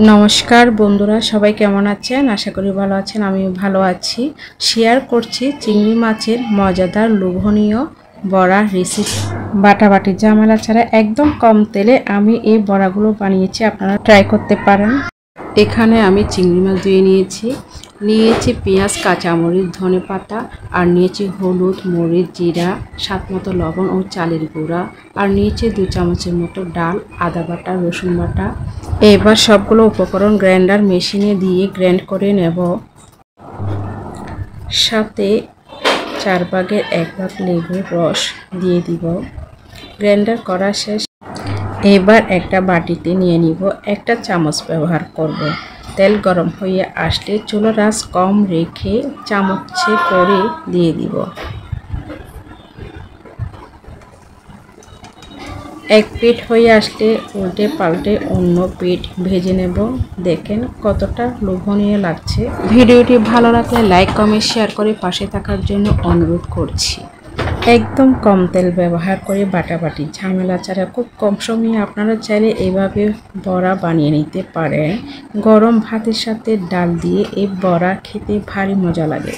নমস্কার বন্ধুরা, সবাই কেমন আছেন? আশা করি ভালো আছেন। আমিও ভালো আছি। শেয়ার করছি চিংড়ি মাছের মজাদার লোভনীয় বড়া রেসিপি। বাটাবাটি ঝামেলা ছাড়া একদম কম তেলে আমি এই বড়াগুলো বানিয়েছি, আপনারা ট্রাই করতে পারেন। এখানে আমি চিংড়ি মাছ ধুয়ে নিয়েছি পেঁয়াজ, কাঁচামরিচ, ধনেপাতা, আর নিয়েছি হলুদ, মরিচ, জিরা, স্বাদ মতো লবণ ও চালের গুঁড়া, আর নিয়েছি 2 চামচের মতো ডাল, আদা বাটা, রসুন বাটা। এবার সবগুলো উপকরণ গ্রাইন্ডার মেশিনে দিয়ে গ্রাইন্ড করে নেব। সাথে 4 ভাগের 1 ভাগ লেবুর রস দিয়ে দিব। গ্রাইন্ডার করা শেষ। এবার একটা বাটিতে নিয়ে নিব। একটা চামচ ব্যবহার করব। তেল গরম হয়ে আসলে চুলার আঁচ কম রেখে চামচে করে দিয়ে দিব। এক পিঠ হয়ে আসলে উল্টে পাল্টে অন্য পিঠ ভেজে নেব। দেখেন কতটা লোভনীয় লাগছে। ভিডিওটি ভালো লাগলে লাইক, কমেন্ট, শেয়ার করে পাশে থাকার জন্য অনুরোধ করছি। একদম কম তেল ব্যবহার করে বাটাবাটি ঝামেলা ছাড়া খুব কম সময়ে আপনারা চাইলে এভাবে বড়া বানিয়ে নিতে পারেন। গরম ভাতের সাথে ডাল দিয়ে এই বড়া খেতে ভারী মজা লাগে।